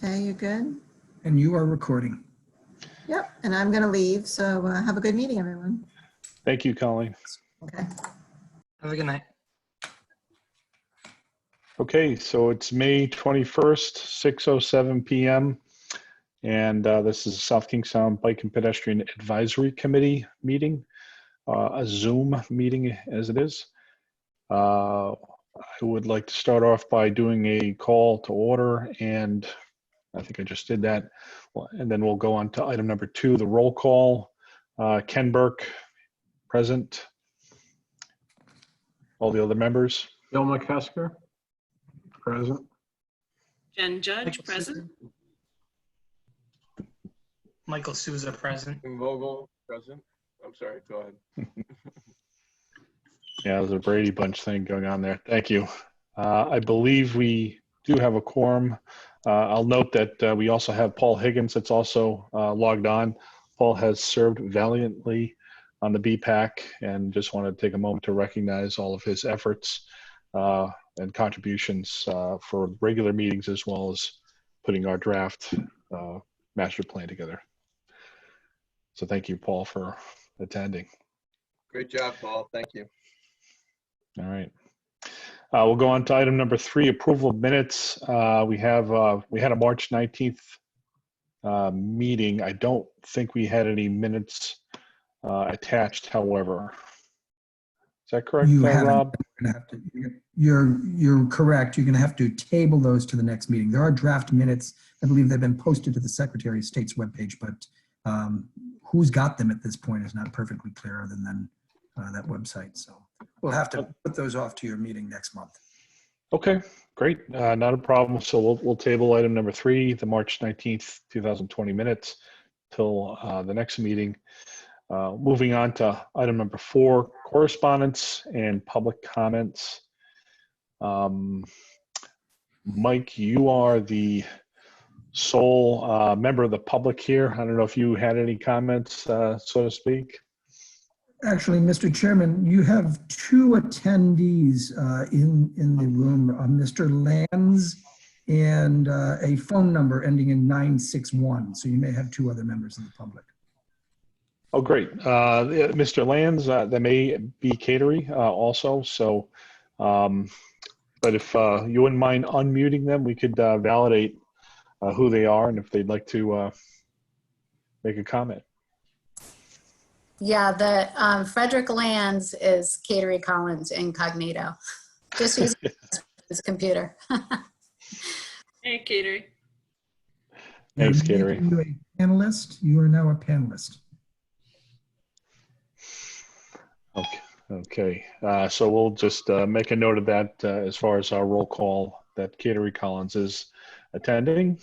Okay, you good? And you are recording. Yep, and I'm gonna leave, so have a good meeting, everyone. Thank you, Colleen. Okay. Have a good night. Okay, so it's May 21st, 6:07 p.m. And this is South Kingstown Bike and Pedestrian Advisory Committee meeting, a Zoom meeting as it is. I would like to start off by doing a call to order, and I think I just did that. And then we'll go on to item number 2, the roll call. Ken Burke, present. All the other members. Bill McCusker, present. Jen Judge, present. Michael Souza present. Tim Vogel, present. I'm sorry, go ahead. Yeah, there's a Brady Bunch thing going on there. Thank you. I believe we do have a quorum. I'll note that we also have Paul Higgins that's also logged on. Paul has served valiantly on the BPAC and just want to take a moment to recognize all of his efforts and contributions for regular meetings as well as putting our draft master plan together. So thank you, Paul, for attending. Great job, Paul. Thank you. All right. We'll go on to item number 3, approval of minutes. We had a March 19th meeting. I don't think we had any minutes attached, however. Is that correct, Rob? You're correct. You're going to have to table those to the next meeting. There are draft minutes. I believe they've been posted to the Secretary of State's webpage, but who's got them at this point is not perfectly clear other than that website. So we'll have to put those off to your meeting next month. Okay, great. Not a problem. So we'll table item number 3, the March 19th, 2020 minutes till the next meeting. Moving on to item number 4, correspondence and public comments. Mike, you are the sole member of the public here. I don't know if you had any comments, so to speak. Actually, Mr. Chairman, you have 2 attendees in the room, Mr. Lands and a phone number ending in 961. So you may have 2 other members of the public. Oh, great. Mr. Lands, that may be catering also. So, but if you wouldn't mind unmuting them, we could validate who they are and if they'd like to make a comment. Yeah, the Frederick Lands is Catering Collins incognito. Just use his computer. Hey, Catering. Thanks, We're Catering. making you a panelist. You are now a panelist. Okay. So we'll just make a note of that as far as our roll call that Catering Collins is attending.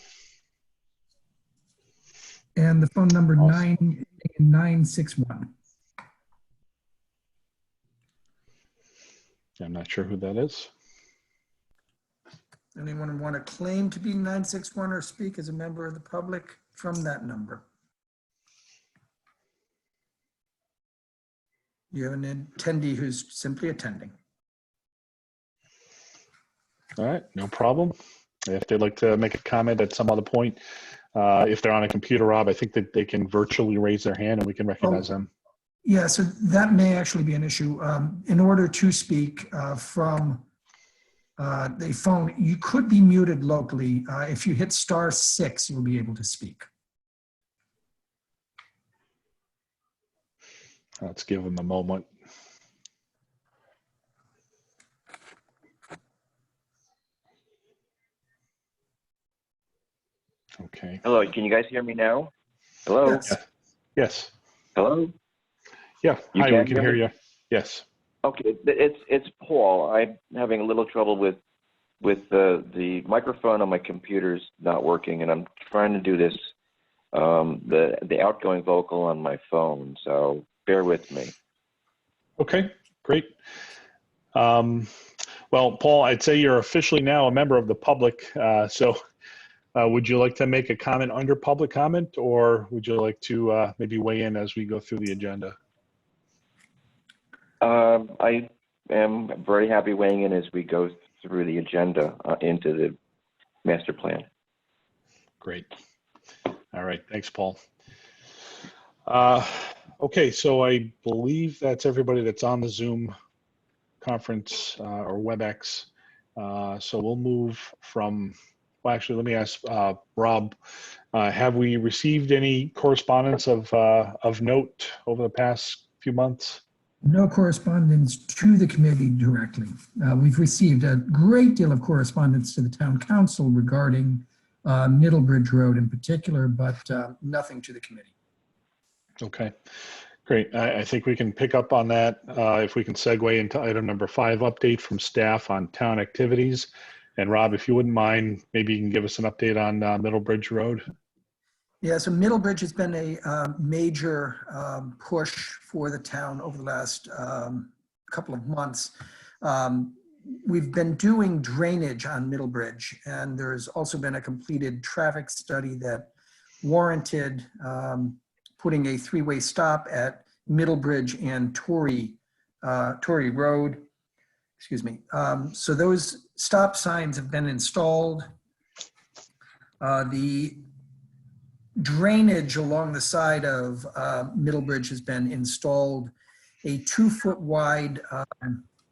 And the phone number Awesome. 961. I'm not sure who that is. Anyone want to claim to be 961 or speak as a member of the public from that number? You have an attendee who's simply attending. All right, no problem. If they'd like to make a comment at some other point, if they're on a computer, Rob, I think that they can virtually raise their hand and we can recognize them. Yeah, so that may actually be an issue. In order to speak from the phone, you could be muted locally. If you hit *6, you'll be able to speak. Let's give them a moment. Okay. Hello, can you guys hear me now? Hello? Yes. Yes. Hello? Yeah. You Hi, can we can hear you. Yes. Okay, it's Paul. I'm having a little trouble with the microphone on my computer's not working, and I'm trying to do this, the outgoing vocal on my phone, so bear with me. Okay, great. Well, Paul, I'd say you're officially now a member of the public. So would you like to make a comment under public comment, or would you like to maybe weigh in as we go through the agenda? I am very happy weighing in as we go through the agenda into the master plan. Great. All right. Thanks, Paul. Okay, so I believe that's everybody that's on the Zoom conference or WebEx. So we'll move from, well, actually, let me ask Rob, have we received any correspondence of note over the past few months? No correspondence to the committee directly. We've received a great deal of correspondence to the town council regarding Middlebridge Road in particular, but nothing to the committee. Okay, great. I think we can pick up on that if we can segue into item number 5, update from staff on town activities. And Rob, if you wouldn't mind, maybe you can give us an update on Middlebridge Road. Yeah, so Middlebridge has been a major push for the town over the last couple of months. We've been doing drainage on Middlebridge, and there's also been a completed traffic study that warranted putting a 3-way stop at Middlebridge and Torrey Road. Excuse me. So those stop signs have been installed. The drainage along the side of Middlebridge has been installed. A 2-foot wide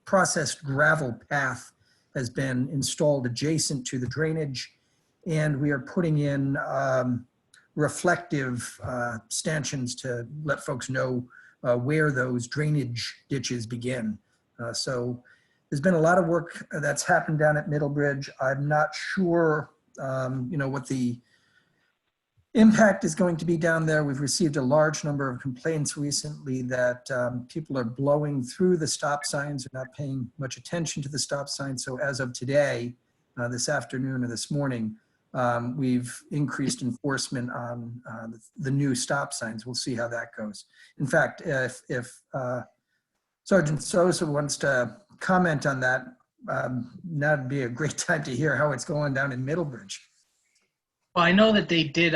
processed gravel path has been installed adjacent to the drainage, and we are putting in reflective stanchions to let folks know where those drainage ditches begin. So there's been a lot of work that's happened down at Middlebridge. I'm not sure, what the impact is going to be down there. We've received a large number of complaints recently that people are blowing through the stop signs, are not paying much attention to the stop signs. So as of today, this afternoon or this morning, we've increased enforcement on the new stop signs. We'll see how that goes. In fact, if Sergeant Sosa wants to comment on that, that'd be a great time to hear how it's going down in Middlebridge. Well, I know that they did,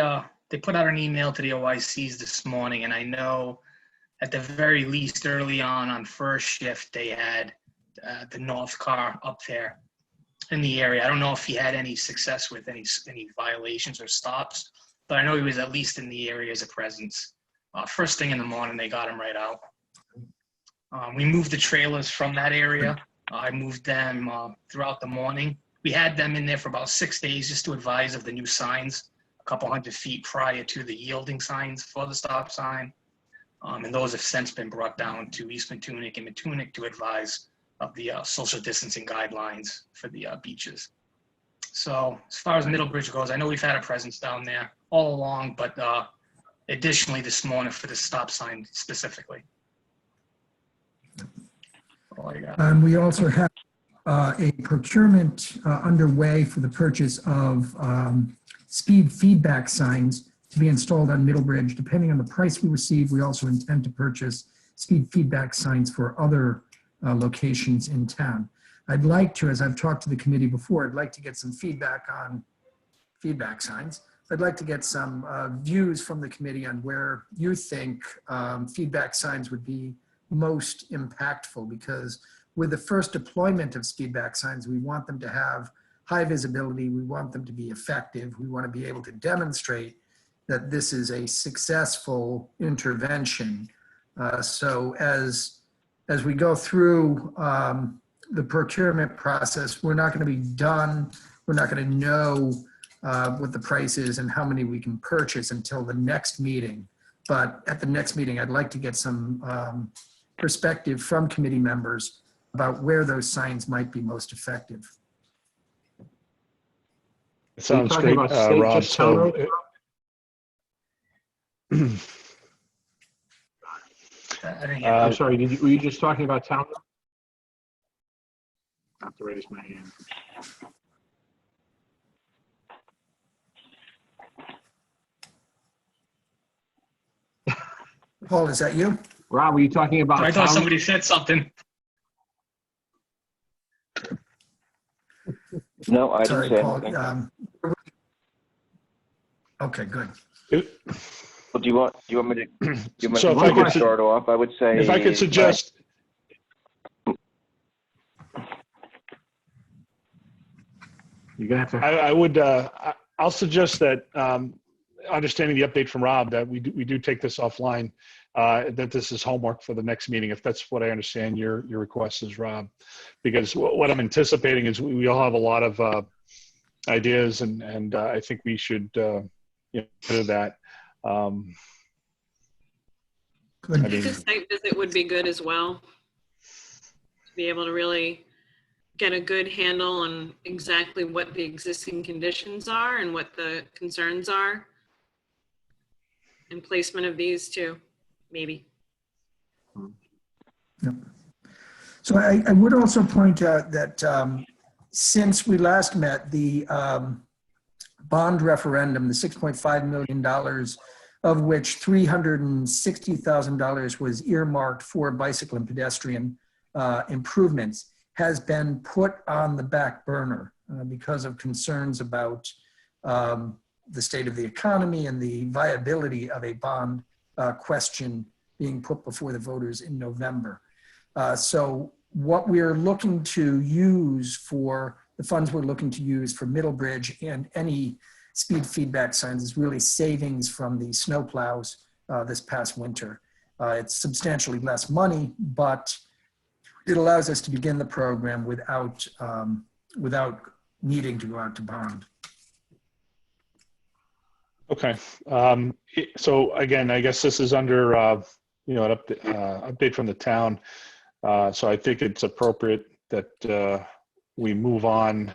they put out an email to the OICs this morning, and I know at the very least early on first shift, they had the North car up there in the area. I don't know if he had any success with any violations or stops, but I know he was at least in the area as a presence. First thing in the morning, they got him right out. We moved the trailers from that area. I moved them throughout the morning. We had them in there for about 6 days just to advise of the new signs, a couple 100 feet prior to the yielding signs for the stop sign. And those have since been brought down to East Matunic and Matunic to advise of the social distancing guidelines for the beaches. So as far as Middlebridge goes, I know we've had a presence down there all along, but additionally this morning for the stop sign specifically. All I got. We also have a procurement underway for the purchase of speed feedback signs to be installed on Middlebridge. Depending on the price we receive, we also intend to purchase speed feedback signs for other locations in town. I'd like to, as I've talked to the committee before, I'd like to get some feedback on feedback signs. I'd like to get some views from the committee on where you think feedback signs would be most impactful, because with the first deployment of feedback signs, we want them to have high visibility. We want them to be effective. We want to be able to demonstrate that this is a successful intervention. So as we go through the procurement process, we're not going to be done. We're not going to know what the price is and how many we can purchase until the next meeting. But at the next meeting, I'd like to get some perspective from committee members about where those signs might be most effective. It sounds Are you talking great, about state Rob. just town road? I didn't hear I'm sorry, were you just talking about town road? I have to raise my hand. Paul, is that you? Rob, were you talking about I thought town? somebody said something. No, I didn't Sorry, say Paul. anything. Okay, good. Well, do you want me to, So if I could start off? I would say. If I could suggest, You're gonna have to. I would I'll suggest that, understanding the update from Rob, that we do take this offline, that this is homework for the next meeting, if that's what I understand your request is, Rob. Because what I'm anticipating is we all have a lot of ideas, and I think we should consider that. Good. I I think mean, a site visit would be good as well. To be able to really get a good handle on exactly what the existing conditions are and what the concerns are. And placement of these too, maybe. Yep. So I would also point out that since we last met, the bond referendum, the $6.5 million, of which $360,000 was earmarked for bicycle and pedestrian improvements, has been put on the back burner because of concerns about the state of the economy and the viability of a bond question being put before the voters in November. So what we're looking to use for, the funds we're looking to use for Middlebridge and any speed feedback signs is really savings from the snow plows this past winter. It's substantially less money, but it allows us to begin the program without needing to go out to bond. okay. So again, I guess this is under an update from the town. So I think it's appropriate that we move on,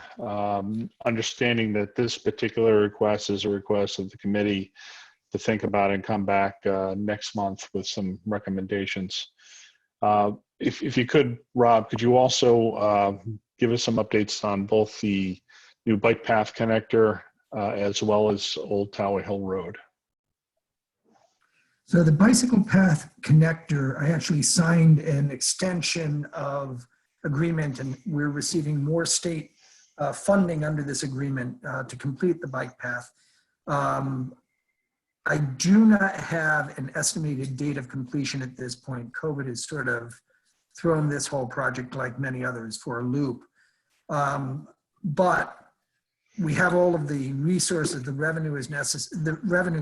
understanding that this particular request is a request of the committee to think about and come back next month with some recommendations. If you could, Rob, could you also give us some updates on both the new bike path connector as well as Old Tower Hill Road? So the bicycle path connector, I actually signed an extension of agreement, and we're receiving more state funding under this agreement to complete the bike path. I do not have an estimated date of completion at this point. COVID has sort of thrown this whole project, like many others, for a loop. But we have all of the resources, the revenue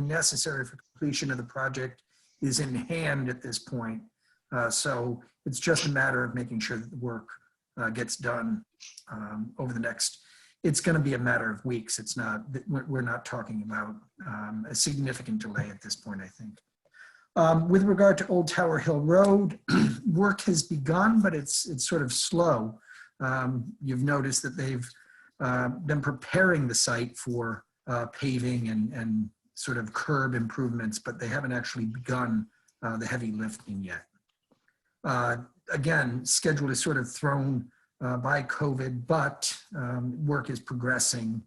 necessary for completion of the project is in hand at this point. So it's just a matter of making sure that the work gets done over the next, it's going to be a matter of weeks. It's not, we're not talking about a significant delay at this point, I think. With regard to Old Tower Hill Road, work has begun, but it's sort of slow. You've noticed that they've been preparing the site for paving and sort of curb improvements, but they haven't actually begun the heavy lifting yet. Again, schedule is sort of thrown by COVID, but work is progressing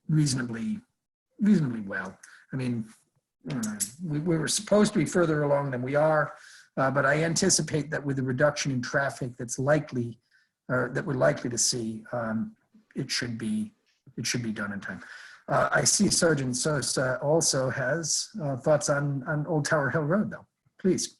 reasonably well. I mean, we were supposed to be further along than we are, but I anticipate that with the reduction in traffic that's likely, or that we're likely to see, it should be done in time. I see Sergeant Sosa also has thoughts on Old Tower Hill Road, though. Please.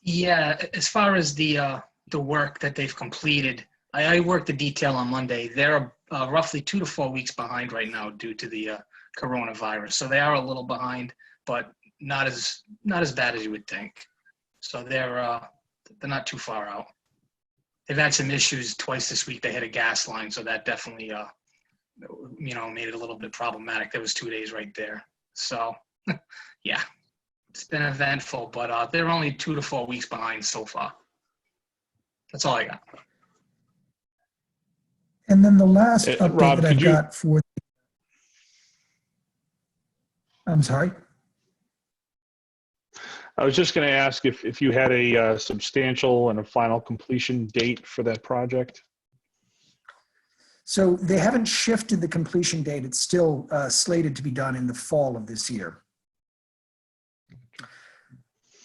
Yeah, as far as the work that they've completed, I worked the detail on Monday. They're roughly 2 to 4 weeks behind right now due to the coronavirus. So they are a little behind, but not as bad as you would think. So they're not too far out. They've had some issues twice this week. They hit a gas line, so that definitely made it a little bit problematic. There was 2 days right there. So yeah, it's been eventful, but they're only 2 to 4 weeks behind so far. That's all I got. And then the last update Rob, that I've got for, I'm sorry? I was just going to ask if you had a substantial and a final completion date for that project. So they haven't shifted the completion date. It's still slated to be done in the fall of this year.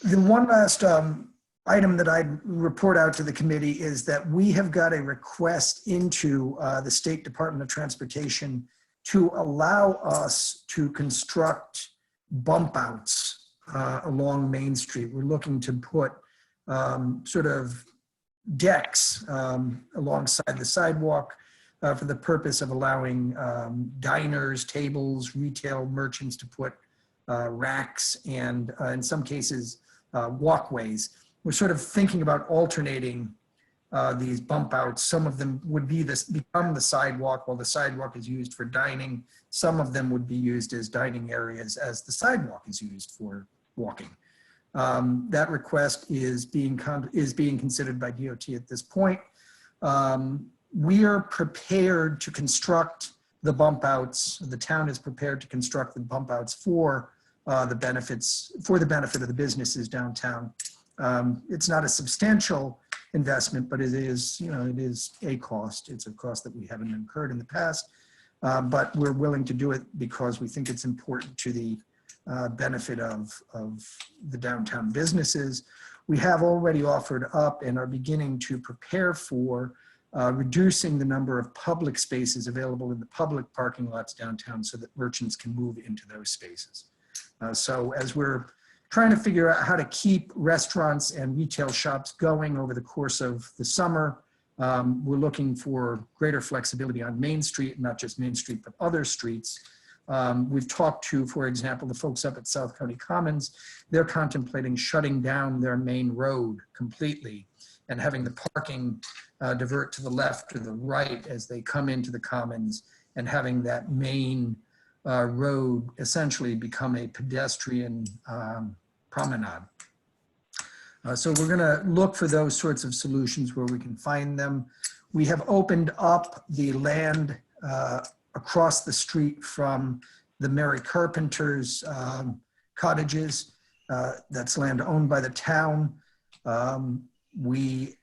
The one last item that I'd report out to the committee is that we have got a request into the State Department of Transportation to allow us to construct bump outs along Main Street. We're looking to put sort of decks alongside the sidewalk for the purpose of allowing diners, tables, retail merchants to put racks and in some cases walkways. We're sort of thinking about alternating these bump outs. Some of them would be become the sidewalk while the sidewalk is used for dining. Some of them would be used as dining areas as the sidewalk is used for walking. That request is being considered by DOT at this point. We are prepared to construct the bump outs. The town is prepared to construct the bump outs for the benefit of the businesses downtown. It's not a substantial investment, but it is, it is a cost. It's a cost that we haven't incurred in the past, but we're willing to do it because we think it's important to the benefit of the downtown businesses. We have already offered up and are beginning to prepare for reducing the number of public spaces available in the public parking lots downtown so that merchants can move into those spaces. So as we're trying to figure out how to keep restaurants and retail shops going over the course of the summer, we're looking for greater flexibility on Main Street, not just Main Street, but other streets. We've talked to, for example, the folks up at South County Commons. They're contemplating shutting down their main road completely and having the parking divert to the left or the right as they come into the Commons, and having that main road essentially become a pedestrian promenade. So we're going to look for those sorts of solutions where we can find them. We have opened up the land across the street from the Mary Carpenter's cottages. That's land owned by the town. We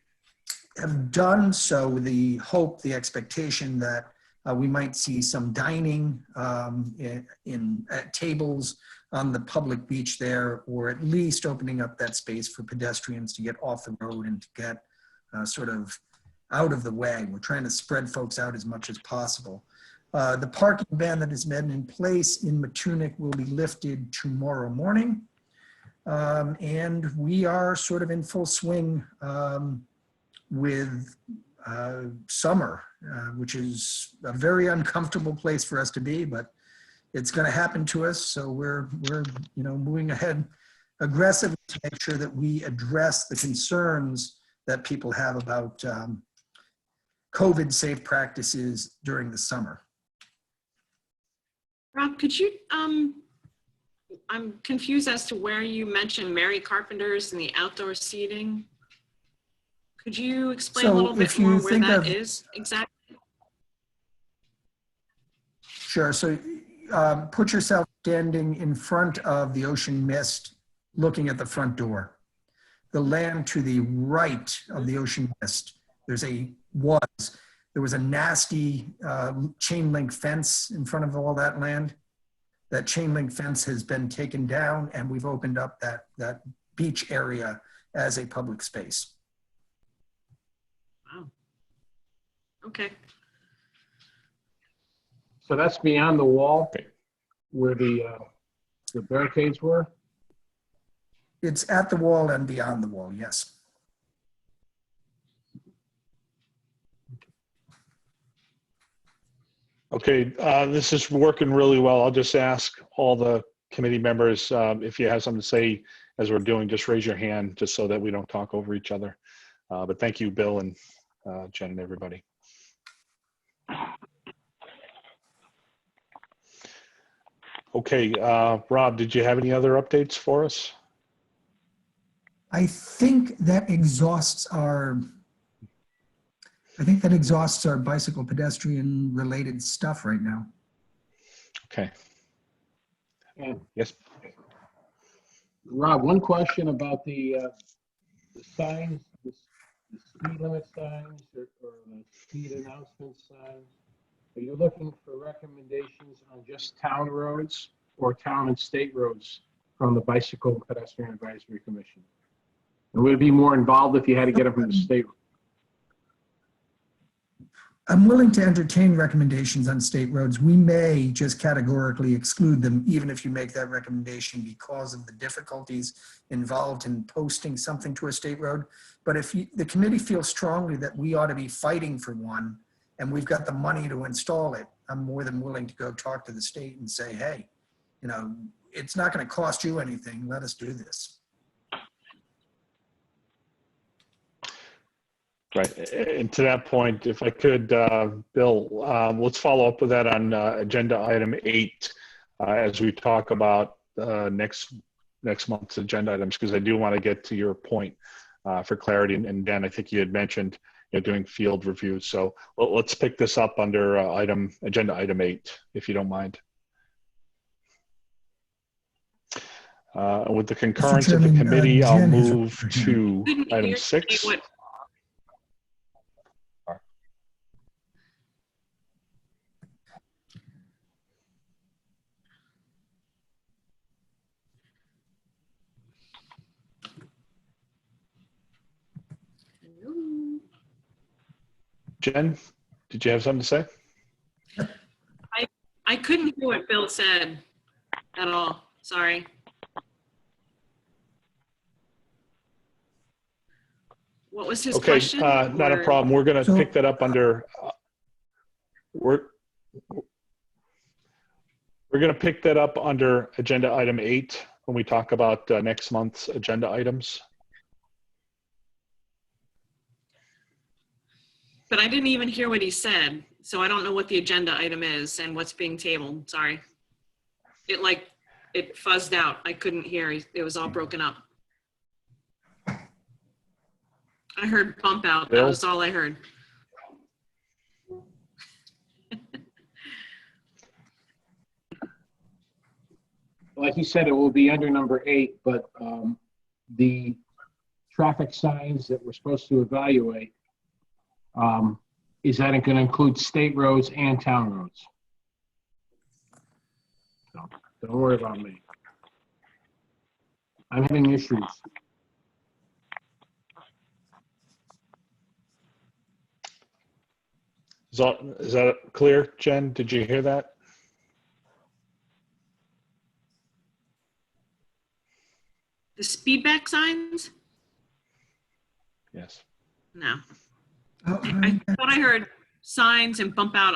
have done so with the hope, the expectation that we might see some dining at tables on the public beach there, or at least opening up that space for pedestrians to get off the road and to get sort of out of the way. We're trying to spread folks out as much as possible. The parking ban that has been in place in Matunic will be lifted tomorrow morning. And we are sort of in full swing with summer, which is a very uncomfortable place for us to be, but it's going to happen to us. So we're moving ahead aggressively to make sure that we address the concerns that people have about COVID safe practices during the summer. Rob, could you, I'm confused as to where you mentioned Mary Carpenter's and the outdoor seating. Could you explain a little bit more where that is exactly? Sure. So put yourself standing in front of the Ocean Mist, looking at the front door. The land to the right of the Ocean Mist, there was a nasty chain link fence in front of all that land. That chain link fence has been taken down, and we've opened up that beach area as a public space. Wow. Okay. So that's beyond the wall where the barricades were? It's at the wall and beyond the wall, yes. Okay, this is working really well. I'll just ask all the committee members, if you have something to say as we're doing, just raise your hand just so that we don't talk over each other. But thank you, Bill and Jen and everybody. Okay, Rob, did you have any other updates for us? I think that exhausts our bicycle pedestrian related stuff right now. Okay. And Yes. Rob, one question about the signs, the speed limit signs or the speed announcement signs. Are you looking for recommendations on just town roads or town and state roads from the Bicycle-Pedestrian Advisory Commission? And would it be more involved if you had to get it from the state? I'm willing to entertain recommendations on state roads. We may just categorically exclude them, even if you make that recommendation, because of the difficulties involved in posting something to a state road. But if the committee feels strongly that we ought to be fighting for one, and we've got the money to install it, I'm more than willing to go talk to the state and say, hey, you know, it's not going to cost you anything. Let us do this. Right. And to that point, if I could, Bill, let's follow up with that on agenda item 8 as we talk about next month's agenda items, because I do want to get to your point for clarity. And Dan, I think you had mentioned doing field reviews. So let's pick this up under agenda item 8, if you don't mind. With the concurrence of the Chairman, committee, I'll Jen has move raised her hand. to item 6. Jen, did you have something to say? I couldn't hear what Bill said at all. Sorry. What was his Okay, question? not a Or- problem. We're going to So- pick that up under. We're going to pick that up under agenda item 8 when we talk about next month's agenda items. But I didn't even hear what he said, so I don't know what the agenda item is and what's being tabled. Sorry. It fuzzed out. I couldn't hear. It was all broken up. I heard bump out. That Bill? was all I heard. Like you said, it will be under number 8, but the traffic signs that we're supposed to evaluate, is that going to include state roads and town roads? So don't worry about me. I'm having issues. Is that clear, Jen? Did you hear that? The speedback signs? Yes. No. Oh, I thought I heard signs and bump out.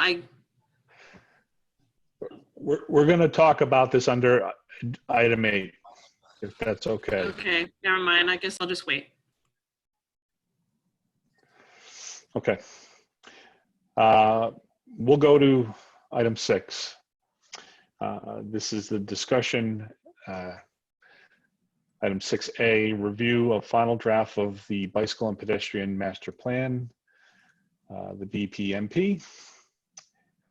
We're going to talk about this under item 8, if that's okay. Okay, never mind. I guess I'll just wait. Okay. We'll go to item 6. This is the discussion, item 6A, review of final draft of the Bicycle and Pedestrian Master Plan, the BPMP.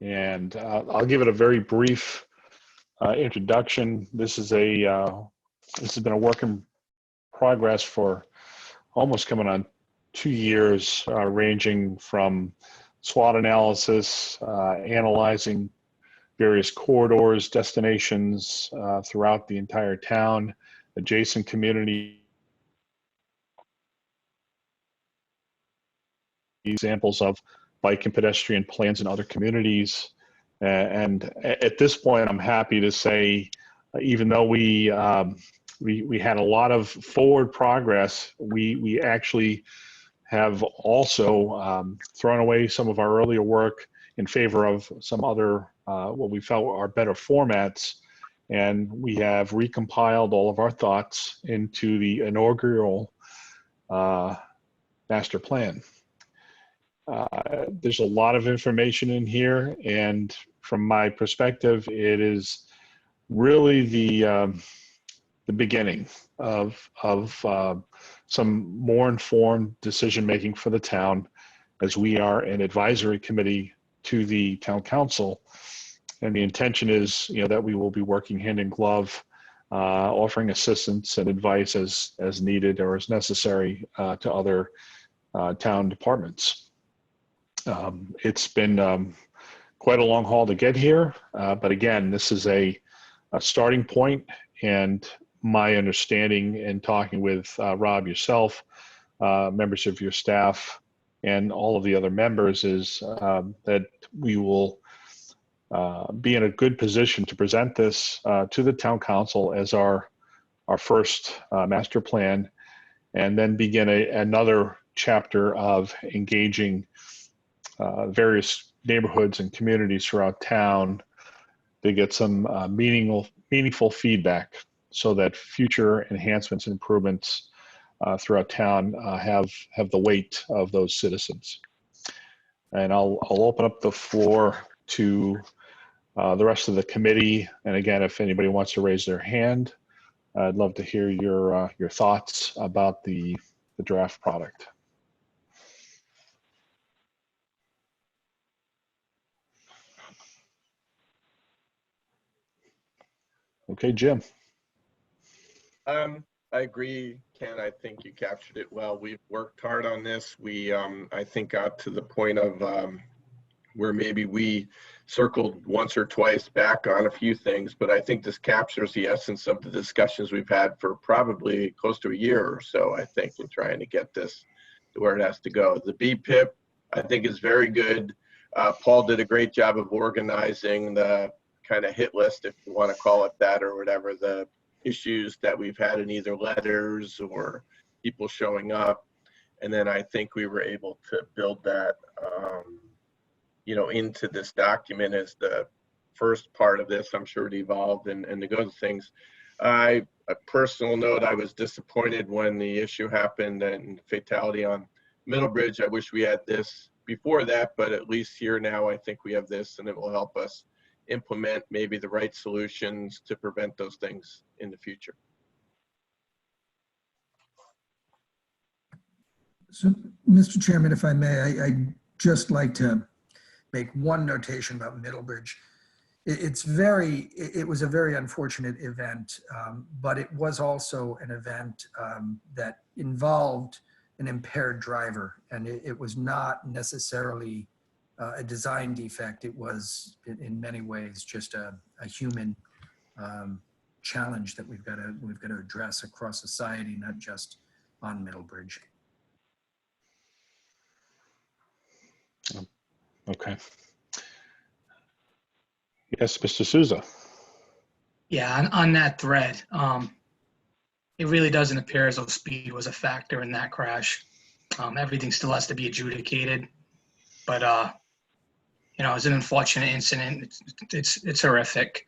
And I'll give it a very brief introduction. This has been a work in progress for almost coming on 2 years, ranging from SWOT analysis, analyzing various corridors, destinations throughout the entire town, adjacent community, examples of bike and pedestrian plans in other communities. And at this point, I'm happy to say, even though we had a lot of forward progress, we actually have also thrown away some of our earlier work in favor of some other, what we felt are better formats. And we have recompiled all of our thoughts into the inaugural master plan. There's a lot of information in here, and from my perspective, it is really the beginning of some more informed decision making for the town, as we are an advisory committee to the town council, and the intention is, that we will be working hand in glove, offering assistance and advice as needed or as necessary to other town departments. It's been quite a long haul to get here, but again, this is a starting point, and my understanding in talking with Rob, yourself, members of your staff, and all of the other members is that we will be in a good position to present this to the town council as our first master plan, and then begin another chapter of engaging various neighborhoods and communities throughout town to get some meaningful feedback so that future enhancements and improvements throughout town have the weight of those citizens. And I'll open up the floor to the rest of the committee. And again, if anybody wants to raise their hand, I'd love to hear your thoughts about the draft product. Okay, Jim. I agree, Ken. I think you captured it well. We've worked hard on this. We, I think, got to the point of where maybe we circled once or twice back on a few things, but I think this captures the essence of the discussions we've had for probably close to a year or so, I think, in trying to get this to where it has to go. The BPIP, I think, is very good. Paul did a great job of organizing the kind of hit list, if you want to call it that, or whatever, the issues that we've had in either letters or people showing up. And then I think we were able to build that, into this document as the first part of this. I'm sure it evolved and to go to things. A personal note, I was disappointed when the issue happened and fatality on Middlebridge. I wish we had this before that, but at least here now, I think we have this, and it will help us implement maybe the right solutions to prevent those things in the future. So, Mr. Chairman, if I may, I'd just like to make one notation about Middlebridge. It was a very unfortunate event, but it was also an event that involved an impaired driver, and it was not necessarily a design defect. It was in many ways just a human challenge that we've got to address across society, not just on Middlebridge. Okay. Yes, Mr. Souza. Yeah, on that thread, it really doesn't appear as though speed was a factor in that crash. Everything still has to be adjudicated, but it's an unfortunate incident. It's horrific,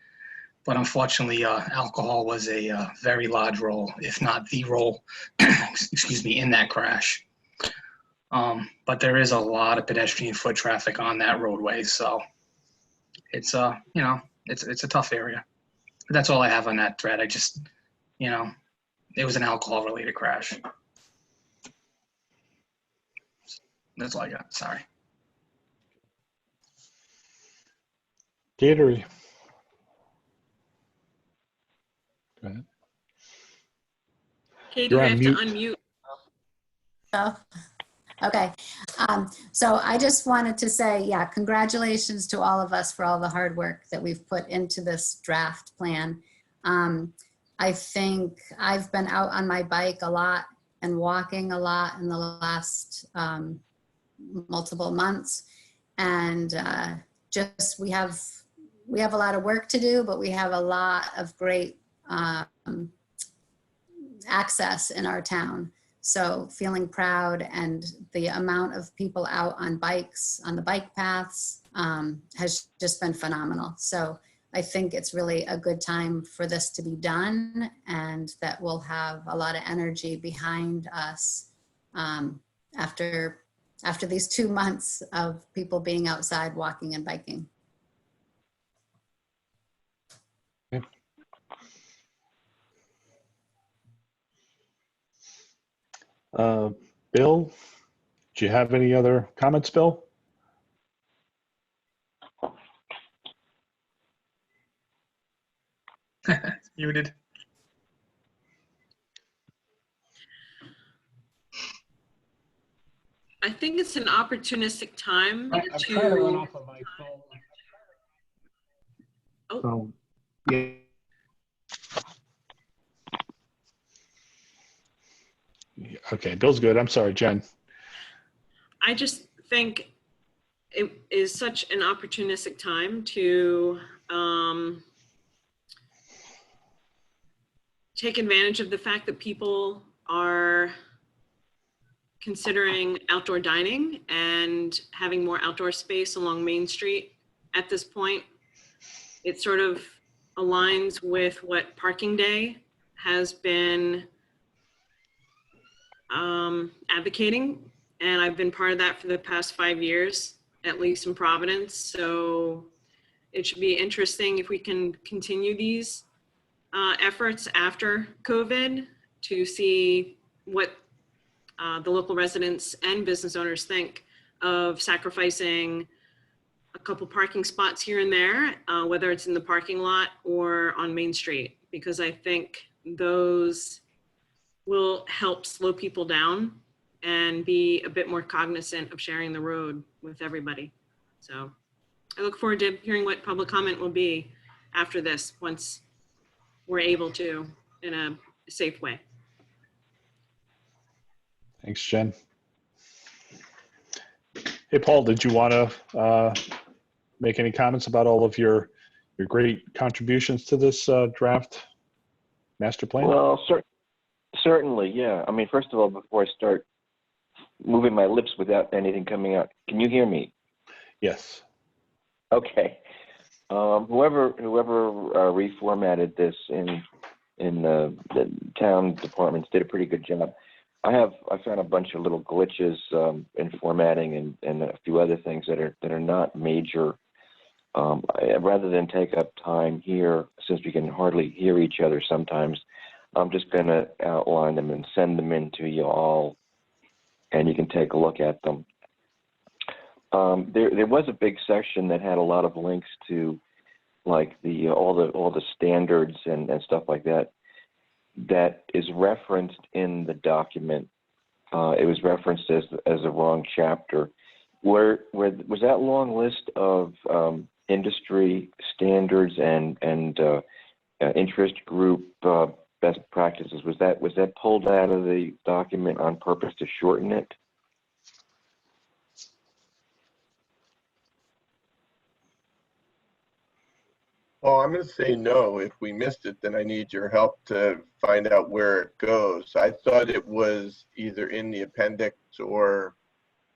but unfortunately, alcohol was a very large role, if not the role, excuse me, in that crash. But there is a lot of pedestrian foot traffic on that roadway, so it's it's a tough area. But that's all I have on that thread. I just, it was an alcohol-related crash. That's all I got. Sorry. Gatorade. Go ahead. Katie, You're you on have mute. to unmute. Oh, okay. So I just wanted to say, yeah, congratulations to all of us for all the hard work that we've put into this draft plan. I think I've been out on my bike a lot and walking a lot in the last multiple months. And just we have a lot of work to do, but we have a lot of great access in our town. So feeling proud, and the amount of people out on bikes, on the bike paths, has just been phenomenal. So I think it's really a good time for this to be done, and that we'll have a lot of energy behind us after these 2 months of people being outside walking and biking. Bill, do you have any other comments, Bill? Muted. I think it's an opportunistic time I'm trying to run to. off of my phone. Oh, Yeah. Okay, Bill's good. I'm sorry, Jen. I just think it is such an opportunistic time to take advantage of the fact that people are considering outdoor dining and having more outdoor space along Main Street at this point. It sort of aligns with what Parking Day has been advocating, and I've been part of that for the past 5 years, at least in Providence. So it should be interesting if we can continue these efforts after COVID to see what the local residents and business owners think of sacrificing a couple parking spots here and there, whether it's in the parking lot or on Main Street, because I think those will help slow people down and be a bit more cognizant of sharing the road with everybody. So I look forward to hearing what public comment will be after this, once we're able to in a safe way. Thanks, Jen. Hey, Paul, did you want to make any comments about all of your great contributions to this draft master plan? Well, certainly, yeah. I mean, first of all, before I start moving my lips without anything coming out, can you hear me? Yes. Okay. Whoever reformatted this in the town departments did a pretty good job. I found a bunch of little glitches in formatting and a few other things that are not major. Rather than take up time here, since we can hardly hear each other sometimes, I'm just going to outline them and send them in to you all, and you can take a look at them. There was a big section that had a lot of links to, like all the standards and stuff like that. That is referenced in the document. It was referenced as the wrong chapter. Where was that long list of industry standards and interest group best practices? Was that pulled out of the document on purpose to shorten it? Well, I'm going to say no. If we missed it, then I need your help to find out where it goes. I thought it was either in the appendix or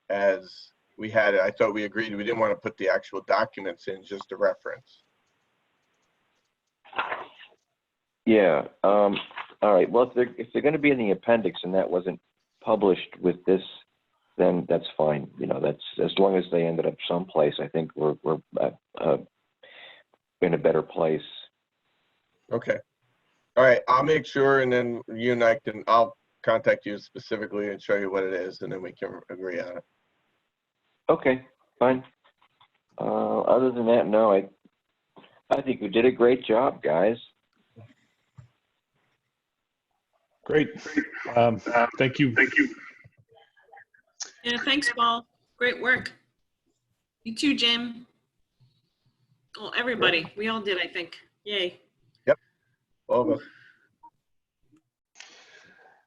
as we had it. I thought we agreed we didn't want to put the actual documents in, just a reference. Yeah. All right. Well, if they're going to be in the appendix and that wasn't published with this, then that's fine. You know, that's as long as they ended up someplace. I think we're in a better place. Okay. All right. I'll make sure, and then you and I'll contact you specifically and show you what it is, and then we can agree on it. Okay, fine. Other than that, no, I think we did a great job, guys. Great. Thank you. Yeah, thanks, Paul. Great work. You too, Jim. Well, everybody. Yeah. We all did, I think. Yay. Yep. All of us.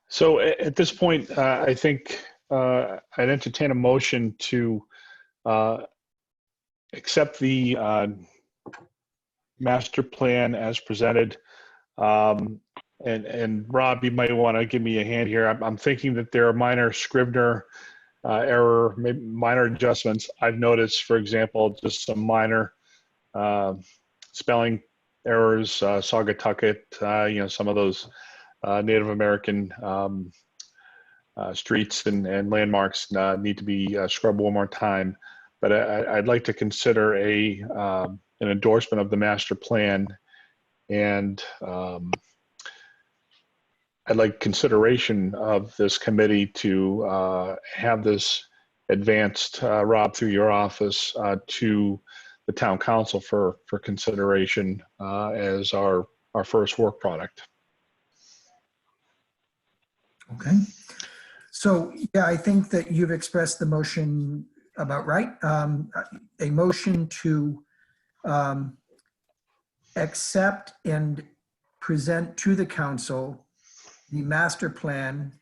So at this point, I think I'd entertain a motion to accept the master plan as presented. And Rob, you might want to give me a hand here. I'm thinking that there are minor Scrivener error, maybe minor adjustments. I've noticed, for example, just some minor spelling errors, Saugatucket, some of those Native American streets and landmarks need to be scrubbed one more time. But I'd like to consider an endorsement of the master plan, and I'd like consideration of this committee to have this advanced, Rob, through your office to the town council for consideration as our first work product. Okay. So, yeah, I think that you've expressed the motion about right. A motion to accept and present to the council the master plan,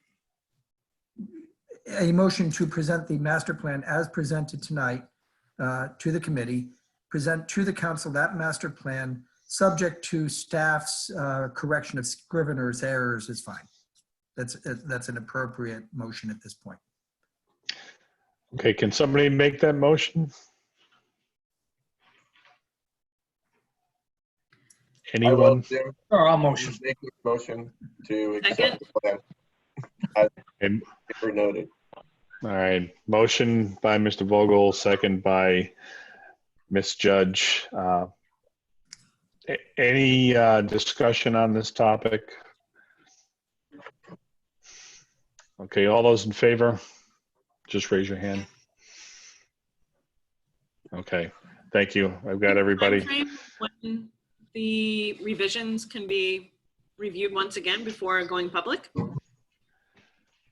a motion to present the master plan as presented tonight to the committee, present to the council that master plan subject to staff's correction of Scrivener's errors is fine. That's an appropriate motion at this point. Okay, can somebody make that motion? I will, Anyone? Jim. Or I'll motion. Make a motion to Second. accept the plan. As And- noted. All right, motion by Mr. Vogel, second by Ms. Judge. Any discussion on this topic? Okay, all those in favor, just raise your hand. Okay, thank you. I've got everybody. Timeframe when the revisions can be reviewed once again before going public?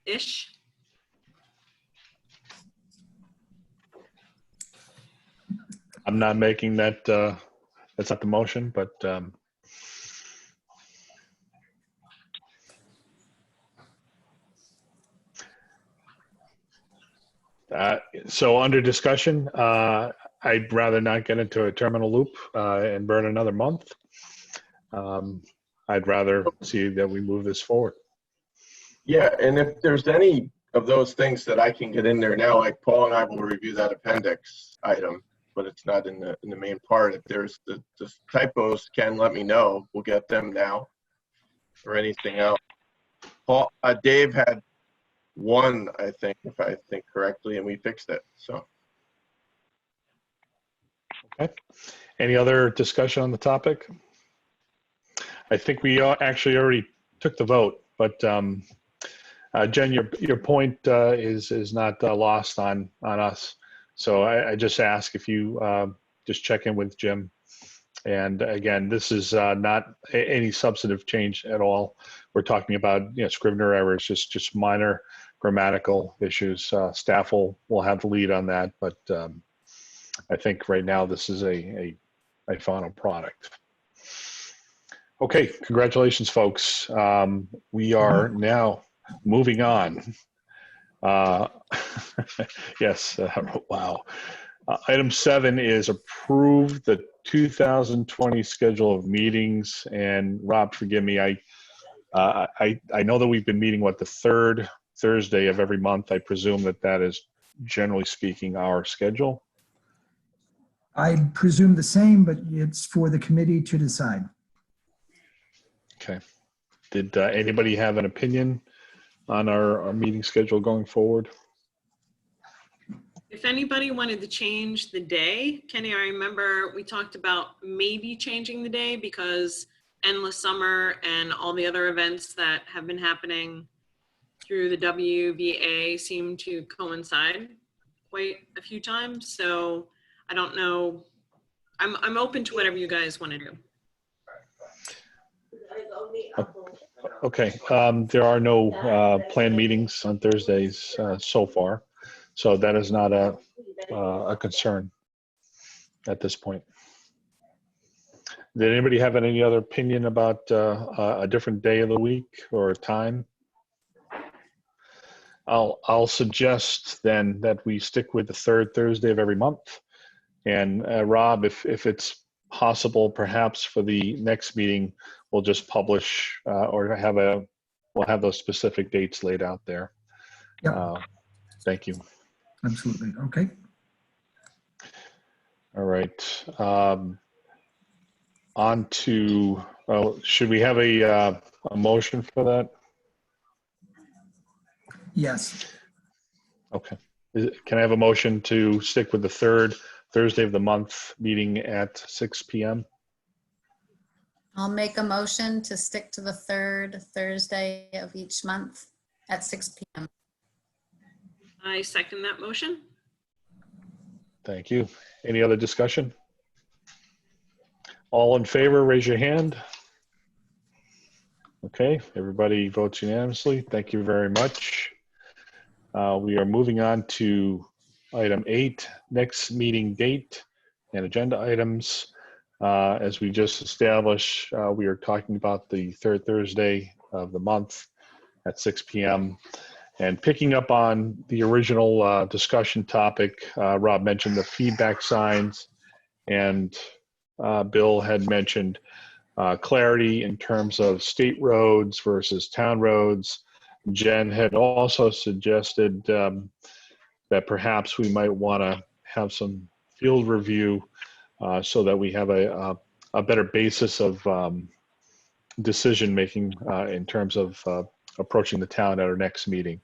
Ish. I'm not making that, that's not the motion, but so under discussion, I'd rather not get into a terminal loop and burn another month. I'd rather see that we move this forward. Yeah, and if there's any of those things that I can get in there now, like Paul and I will review that appendix item, but it's not in the main part. If there's the typos, Ken, let me know. We'll get them now, or anything else. Paul, Dave had one, I think, if I think correctly, and we fixed it. So. Okay. Any other discussion on the topic? I think we actually already took the vote, but Jen, your point is not lost on us. So I just ask if you just check in with Jim. And again, this is not any substantive change at all. We're talking about Scrivener errors, just minor grammatical issues. Staff will have the lead on that, but I think right now this is a final product. Okay, congratulations, folks. We are now moving on. Yes, wow. Item 7 is approve the 2020 schedule of meetings. And Rob, forgive me, I know that we've been meeting, the third Thursday of every month. I presume that is, generally speaking, our schedule. I presume the same, but it's for the committee to decide. Okay. Did anybody have an opinion on our meeting schedule going forward? If anybody wanted to change the day, Kenny, I remember we talked about maybe changing the day because endless summer and all the other events that have been happening through the WVA seem to coincide quite a few times. So I don't know. I'm open to whatever you guys want to do. Okay. There are no planned meetings on Thursdays so far, so that is not a concern at this point. Did anybody have any other opinion about a different day of the week or a time? I'll suggest then that we stick with the third Thursday of every month. And Rob, if it's possible, perhaps for the next meeting, we'll just publish or we'll have those specific dates laid out there. Yep. Thank you. Absolutely. Okay. All right. On to, should we have a motion for that? Yes. Okay. Can I have a motion to stick with the third Thursday of the month meeting at 6 p.m.? I'll make a motion to stick to the third Thursday of each month at 6 p.m. I second that motion. Thank you. Any other discussion? All in favor, raise your hand. Okay, everybody votes unanimously. Thank you very much. We are moving on to item 8, next meeting date and agenda items. As we just established, we are talking about the third Thursday of the month at 6 p.m. And picking up on the original discussion topic, Rob mentioned the feedback signs, and Bill had mentioned clarity in terms of state roads versus town roads. Jen had also suggested that perhaps we might want to have some field review so that we have a better basis of decision making in terms of approaching the town at our next meeting.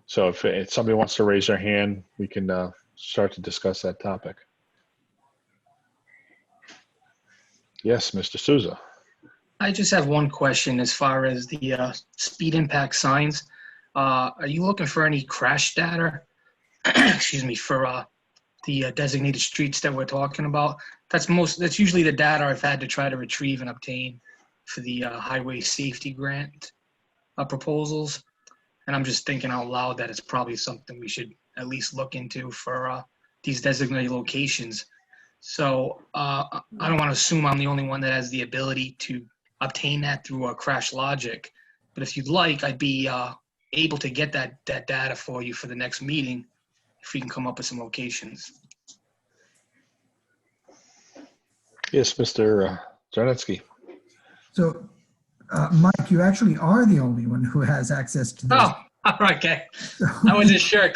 So if somebody wants to raise their hand, we can start to discuss that topic. Yes, Mr. Souza. I just have one question as far as the speed impact signs. Are you looking for any crash data, excuse me, for the designated streets that we're talking about? That's usually the data I've had to try to retrieve and obtain for the highway safety grant proposals. And I'm just thinking out loud that it's probably something we should at least look into for these designated locations. So I don't want to assume I'm the only one that has the ability to obtain that through Crash Logic. But if you'd like, I'd be able to get that data for you for the next meeting if we can come up with some locations. Yes, Mr. Zarnetsky. So, Mike, you actually are the only one who has access to this. Oh, okay. I wasn't sure.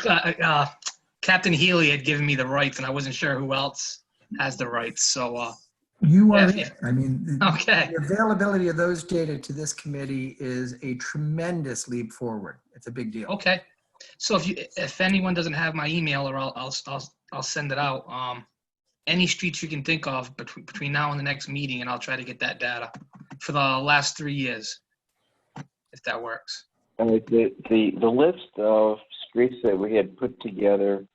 Captain Healy had given me the rights, and I wasn't sure who else has the rights. So You are yeah. it. I mean, Okay. the availability of those data to this committee is a tremendous leap forward. It's a big deal. Okay. So if anyone doesn't have my email, or I'll send it out. Any streets you can think of between now and the next meeting, and I'll try to get that data for the last 3 years, if that works. The list of streets that we had put together,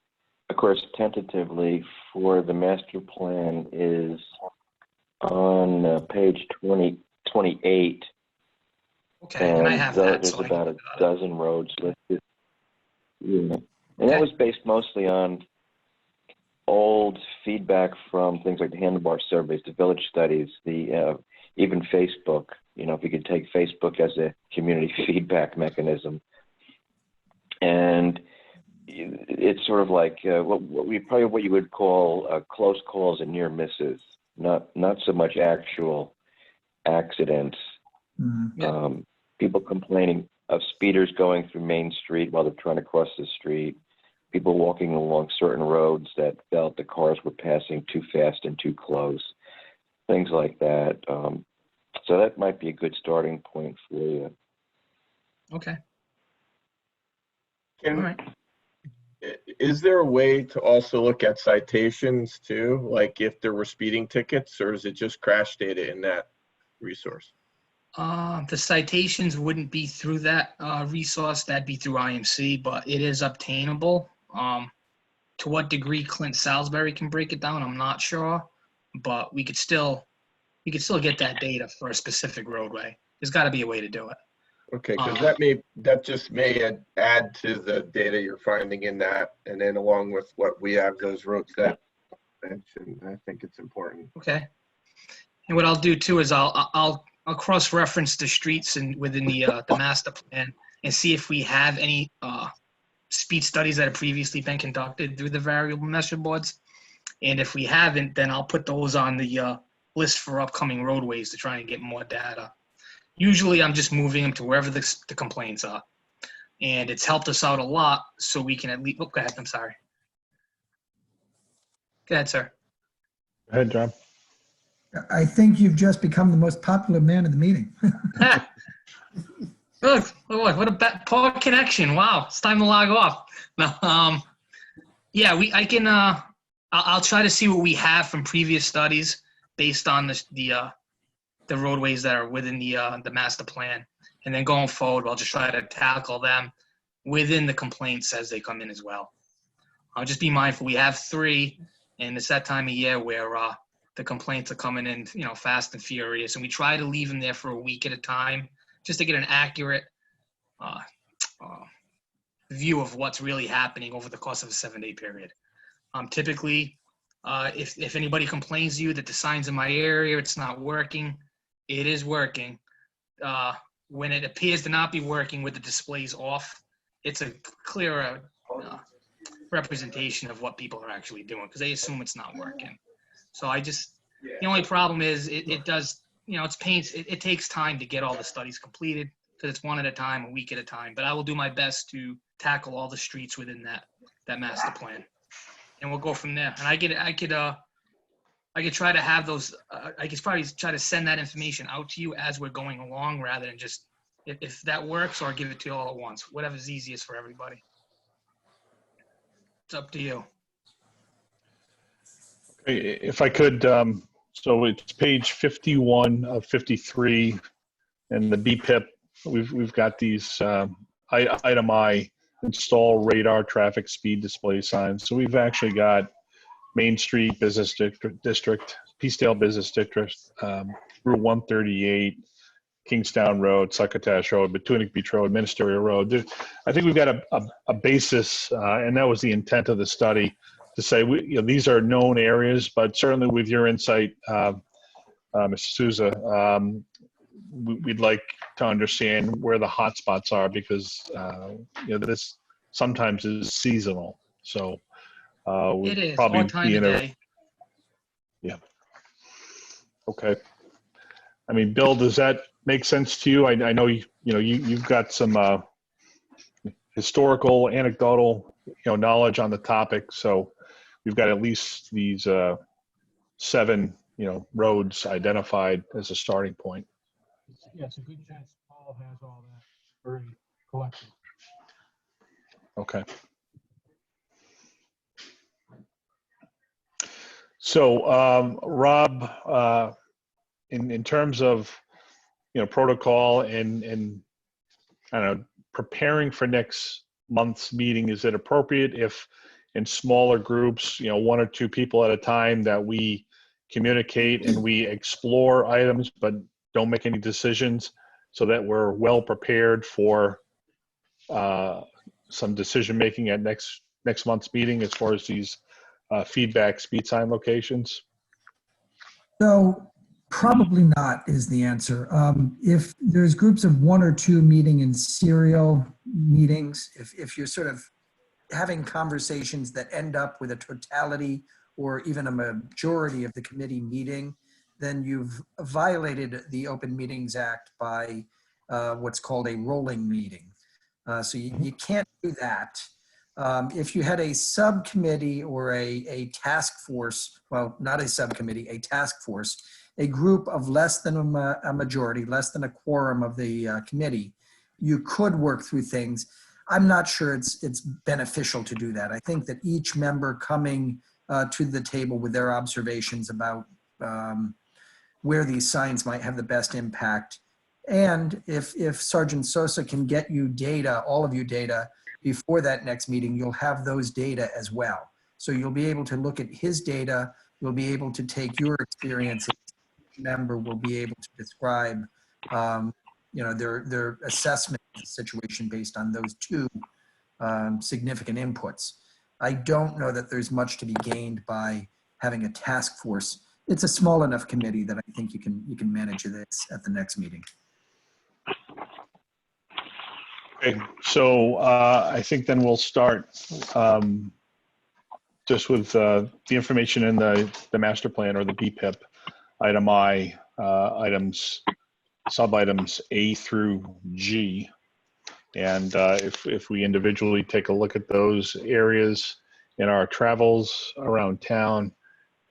of course, tentatively for the master plan is on page 28. Okay, and I have that. There's So about a dozen roads listed. Yeah. And that was based mostly on old feedback from things like the handlebar surveys, the village studies, even Facebook. You know, if you could take Facebook as a community feedback mechanism. And it's sort of like what you would call close calls and near misses, not so much actual accidents. Mm-hmm. People complaining of speeders going through Main Street while they're trying to cross the street, people walking along certain roads that felt the cars were passing too fast and too close, things like that. So that might be a good starting point for you. Okay. All right. Is there a way to also look at citations too? Like if there were speeding tickets, or is it just crash data in that resource? The citations wouldn't be through that resource. That'd be through IMC, but it is obtainable. To what degree Clint Salisbury can break it down, I'm not sure, but we could still get that data for a specific roadway. There's got to be a way to do it. Okay, because that just may add to the data you're finding in that, and then along with what we have, those roads that mentioned, I think it's important. Okay. And what I'll do too is I'll cross-reference the streets and within the master plan and see if we have any speed studies that have previously been conducted through the variable measure boards. And if we haven't, then I'll put those on the list for upcoming roadways to try and get more data. Usually I'm just moving them to wherever the complaints are. And it's helped us out a lot, so we can at least, go ahead, I'm sorry. Go ahead, sir. Go ahead, John. I think you've just become the most popular man in the meeting. Look, what a poor connection. Wow, it's time to log off. No, yeah, I'll try to see what we have from previous studies based on the roadways that are within the master plan. And then going forward, I'll just try to tackle them within the complaints as they come in as well. I'll just be mindful. We have 3, and it's that time of year where the complaints are coming in, fast and furious. And we try to leave them there for a week at a time just to get an accurate view of what's really happening over the course of a 7-day period. Typically, if anybody complains to you that the signs in my area, it's not working, it is working. When it appears to not be working with the displays off, it's a clearer representation of what people are actually doing because they assume it's not working. So the only problem is it does, it takes time to get all the studies completed because it's one at a time, a week at a time. But I will do my best to tackle all the streets within that master plan, and we'll go from there. And I could try to have those. I could probably try to send that information out to you as we're going along, rather than just if that works, or give it to you all at once. Whatever's easiest for everybody. It's up to you. Okay, if I could, so it's page 51 of 53, and the BPIP. We've got these item I, install radar traffic speed display signs. So we've actually got Main Street Business District, Peacedale Business District, Route 138, Kingstown Road, Succotash Road, Batuanic Beach Road, Ministerial Road. I think we've got a basis, and that was the intent of the study, to say these are known areas, but certainly with your insight, Mr. Souza, we'd like to understand where the hot spots are, because this sometimes is seasonal. So It is all time of day. Yeah. Okay. I mean, Bill, does that make sense to you? I know you've got some historical, anecdotal knowledge on the topic, so we've got at least these 7 roads identified as a starting point. Yeah, it's a good chance Paul has all that already collected. Okay. So, Rob, in terms of protocol and I don't know, preparing for next month's meeting, is it appropriate if in smaller groups, 1 or 2 people at a time, that we communicate and we explore items but don't make any decisions, so that we're well prepared for some decision making at next month's meeting as far as these feedback speed sign locations? So probably not is the answer. If there's groups of 1 or 2 meeting in serial meetings, if you're sort of having conversations that end up with a totality or even a majority of the committee meeting, then you've violated the Open Meetings Act by what's called a rolling meeting. So you can't do that. If you had a subcommittee or a task force, well, not a subcommittee, a task force, a group of less than a majority, less than a quorum of the committee, you could work through things. I'm not sure it's beneficial to do that. I think that each member coming to the table with their observations about where these signs might have the best impact. And if Sergeant Sosa can get you data, all of you data, before that next meeting, you'll have those data as well. So you'll be able to look at his data, you'll be able to take your experiences, each member will be able to describe their assessment of the situation based on those 2 significant inputs. I don't know that there's much to be gained by having a task force. It's a small enough committee that I think you can manage this at the next meeting. Okay, so I think then we'll start just with the information in the master plan, or the BPIP, item I, sub-items A through G. And if we individually take a look at those areas in our travels around town,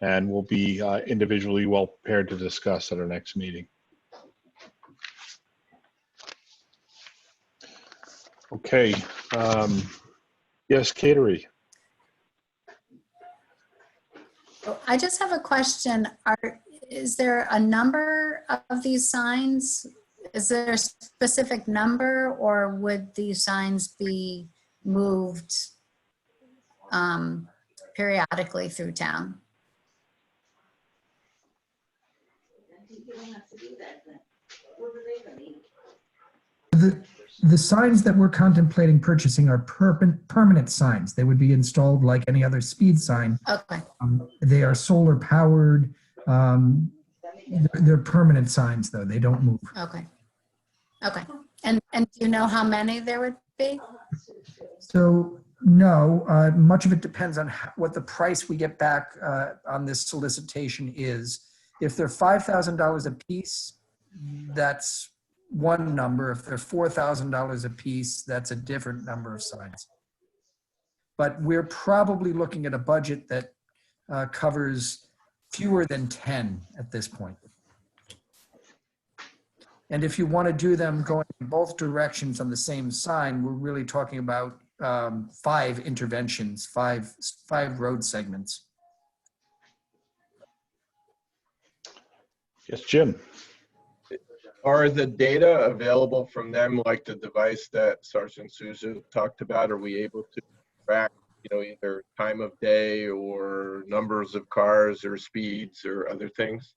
and we'll be individually well prepared to discuss at our next meeting. Okay. Yes, Catering. I just have a question. Is there a number of these signs? Is there a specific number, or would these signs be moved periodically through town? The signs that we're contemplating purchasing are permanent signs. They would be installed like any other speed sign. Okay. They are solar powered. They're permanent signs, though. They don't move. Okay. Okay. And do you know how many there would be? So no, much of it depends on what the price we get back on this solicitation is. If they're $5,000 a piece, that's one number. If they're $4,000 a piece, that's a different number of signs. but we're probably looking at a budget that covers fewer than 10 at this point. And if you want to do them going in both directions on the same sign, we're really talking about 5 interventions, five road segments. Yes, Jim. Are the data available from them, like the device that Sergeant Souza talked about? Are we able to track, either time of day or numbers of cars or speeds or other things?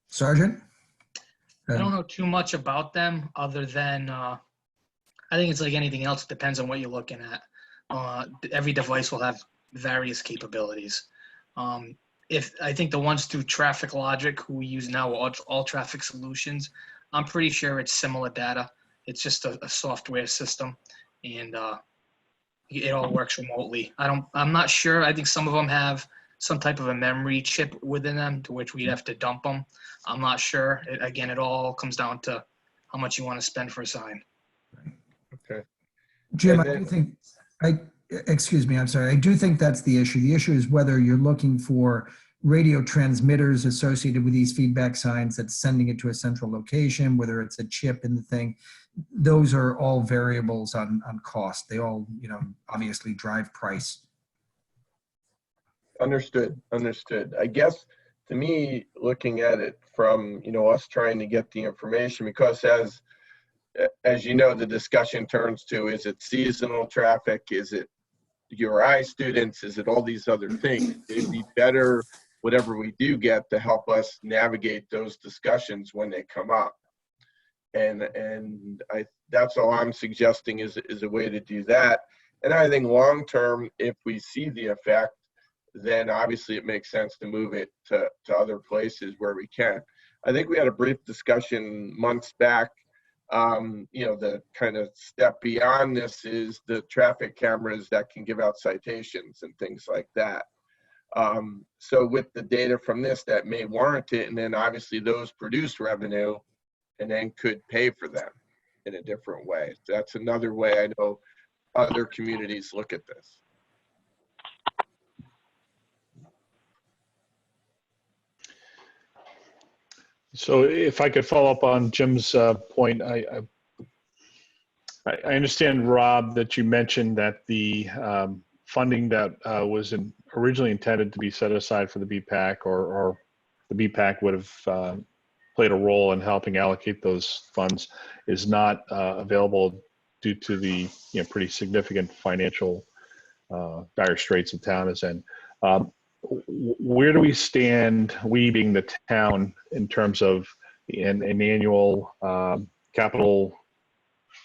Sergeant? I don't know too much about them other than I think it's like anything else. It depends on what you're looking at. Every device will have various capabilities. If I think the ones through Traffic Logic, who we use now, all traffic solutions, I'm pretty sure it's similar data. It's just a software system, and it all works remotely. I'm not sure. I think some of them have some type of a memory chip within them to which we'd have to dump them. I'm not sure. Again, it all comes down to how much you want to spend for a sign. Okay. Jim, And I do think, excuse me, I'm sorry. I do think that's the issue. The issue is whether you're looking for radio transmitters associated with these feedback signs that's sending it to a central location, whether it's a chip in the thing. Those are all variables on cost. They all, obviously drive price. Understood. I guess, to me, looking at it from, us trying to get the information, because as you know, the discussion turns to, is it seasonal traffic? Is it URI students? Is it all these other things? It'd be better, whatever we do get, to help us navigate those discussions when they come up. And that's all I'm suggesting is a way to do that. And I think long term, if we see the effect, then obviously it makes sense to move it to other places where we can. I think we had a brief discussion months back. The kind of step beyond this is the traffic cameras that can give out citations and things like that. So with the data from this, that may warrant it, and then obviously those produce revenue and then could pay for them in a different way. That's another way I know other communities look at this. So if I could follow up on Jim's point, I understand, Rob, that you mentioned that the funding that was originally intended to be set aside for the BPAC, or the BPAC would have played a role in helping allocate those funds, is not available due to the pretty significant financial dire straits the town is in. Where do we stand, we being the town, in terms of an annual capital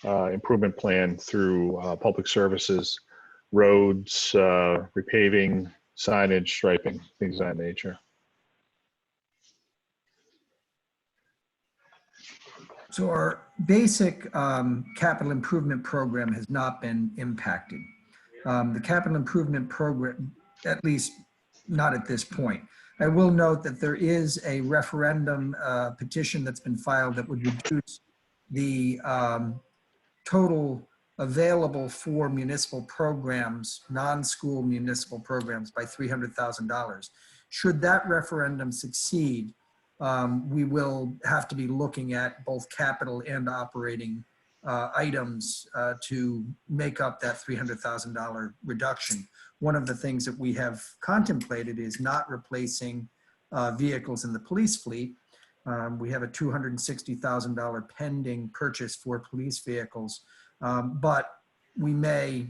improvement plan through public services, roads, repaving, signage, striping, things of that nature? So our basic capital improvement program has not been impacted. The capital improvement program, at least not at this point. I will note that there is a referendum petition that's been filed that would reduce the total available for municipal programs, non-school municipal programs, by $300,000. Should that referendum succeed, we will have to be looking at both capital and operating items to make up that $300,000 reduction. One of the things that we have contemplated is not replacing vehicles in the police fleet. We have a $260,000 pending purchase for police vehicles, but we may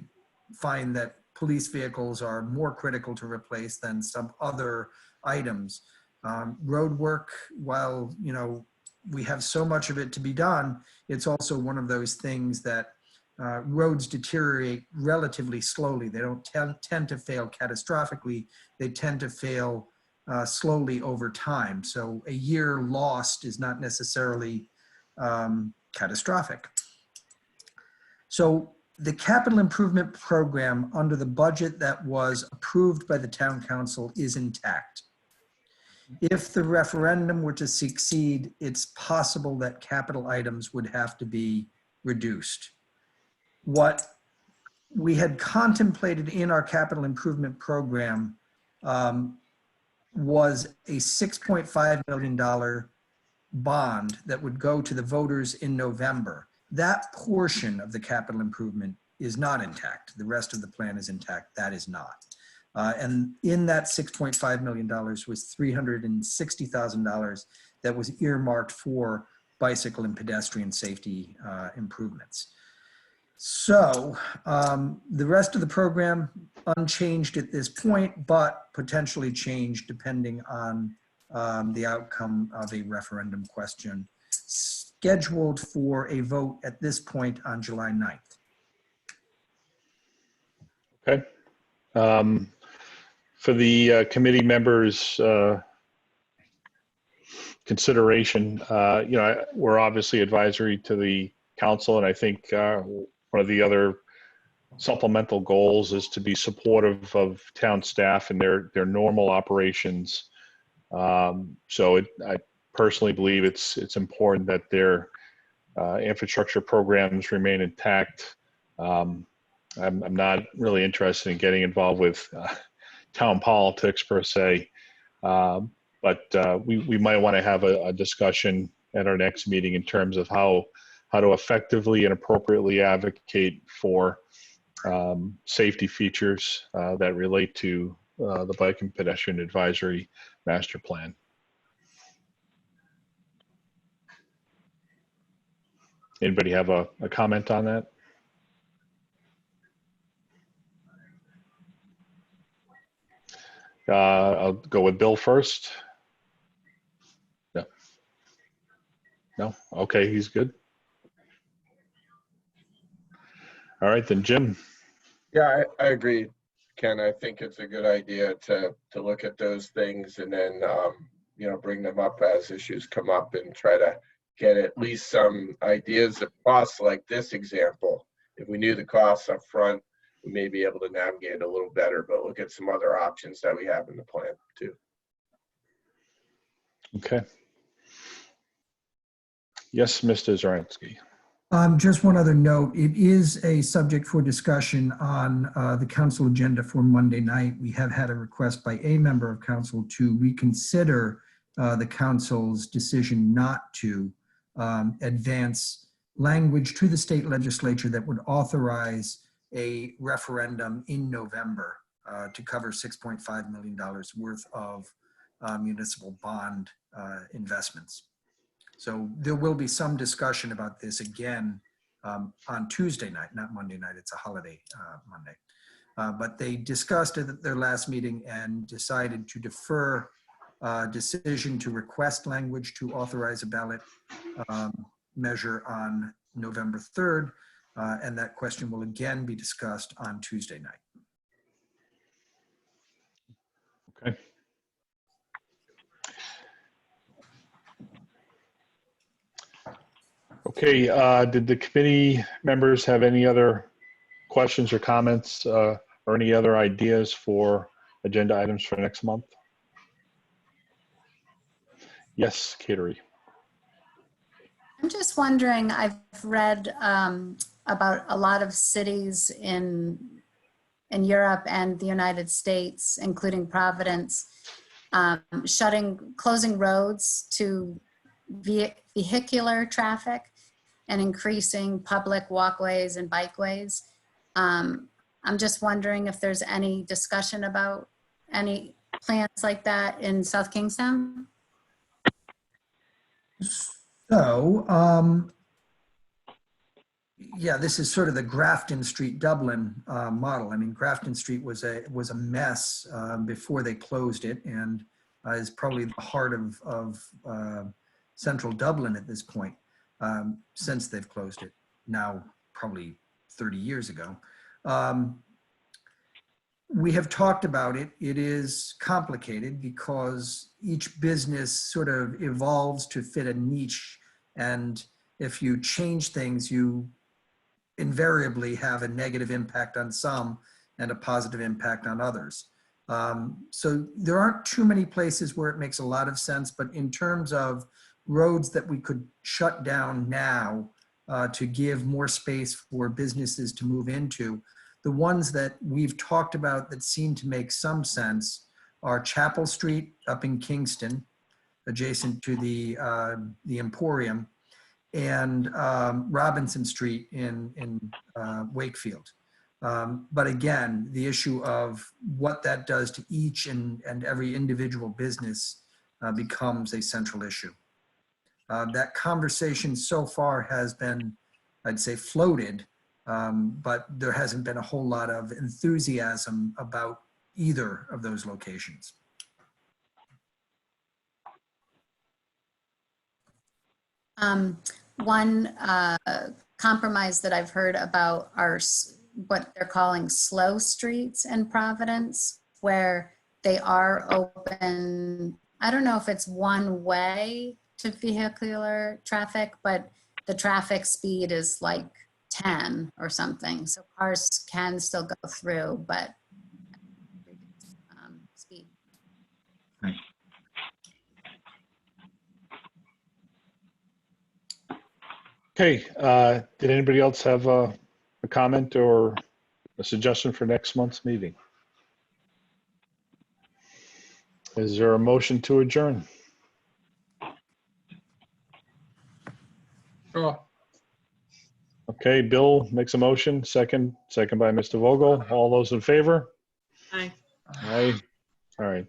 find that police vehicles are more critical to replace than some other items. Road work, while we have so much of it to be done, it's also one of those things that roads deteriorate relatively slowly. They don't tend to fail catastrophically. They tend to fail slowly over time. So a year lost is not necessarily catastrophic. So the capital improvement program under the budget that was approved by the town council is intact. If the referendum were to succeed, it's possible that capital items would have to be reduced. What we had contemplated in our capital improvement program was a $6.5 million bond that would go to the voters in November. That portion of the capital improvement is not intact. The rest of the plan is intact. That is not. And in that $6.5 million was $360,000 that was earmarked for bicycle and pedestrian safety improvements. So the rest of the program unchanged at this point, but potentially changed depending on the outcome of a referendum question, scheduled for a vote at this point on July 9th. Okay. For the committee members' consideration, we're obviously advisory to the council, and I think one of the other supplemental goals is to be supportive of town staff and their normal operations. So I personally believe it's important that their infrastructure programs remain intact. I'm not really interested in getting involved with town politics per se, but we might want to have a discussion at our next meeting in terms of how to effectively and appropriately advocate for safety features that relate to the Bike and Pedestrian Advisory Master Plan. Anybody have a comment on that? I'll go with Bill first. No. No? Okay, he's good. All right, then Jim. Yeah, I agree, Ken. I think it's a good idea to look at those things and then, bring them up as issues come up and try to get at least some ideas of costs like this example. If we knew the costs up front, we may be able to navigate a little better, but look at some other options that we have in the plan too. Okay. Yes, Mr. Zaransky. Just one other note, it is a subject for discussion on the council agenda for Monday night. We have had a request by a member of council to reconsider the council's decision not to advance language to the state legislature that would authorize a referendum in November to cover $6.5 million worth of municipal bond investments. So there will be some discussion about this again on Tuesday night, not Monday night. It's a holiday Monday. But they discussed it at their last meeting and decided to defer decision to request language to authorize a ballot measure on November 3rd. And that question will again be discussed on Tuesday night. Okay. Okay, did the committee members have any other questions or comments or any other ideas for agenda items for next month? Yes, Kateri. I'm just wondering, I've read about a lot of cities in Europe and the United States, including Providence, closing roads to vehicular traffic and increasing public walkways and bikeways. I'm just wondering if there's any discussion about any plans like that in South Kingstown? So, yeah, this is sort of the Grafton Street Dublin model. I mean, Grafton Street was a mess before they closed it, and is probably the heart of central Dublin at this point, since they've closed it, now probably 30 years ago. We have talked about it. It is complicated because each business sort of evolves to fit a niche, and if you change things, you invariably have a negative impact on some and a positive impact on others. So there aren't too many places where it makes a lot of sense, but in terms of roads that we could shut down now to give more space for businesses to move into. The ones that we've talked about that seem to make some sense are Chapel Street up in Kingston, adjacent to the Emporium, and Robinson Street in Wakefield. But again, the issue of what that does to each and every individual business becomes a central issue. That conversation so far has been, I'd say, floated, but there hasn't been a whole lot of enthusiasm about either of those locations. One compromise that I've heard about are what they're calling slow streets in Providence, where they are open. I don't know if it's one way to vehicular traffic, but the traffic speed is like 10 or something. So cars can still go through, but speed. Right. Okay, did anybody else have a comment or a suggestion for next month's meeting? Is there a motion to adjourn? Sure. Okay, Bill makes a motion, second by Mr. Vogel. All those in favor? Aye. Aye. All right.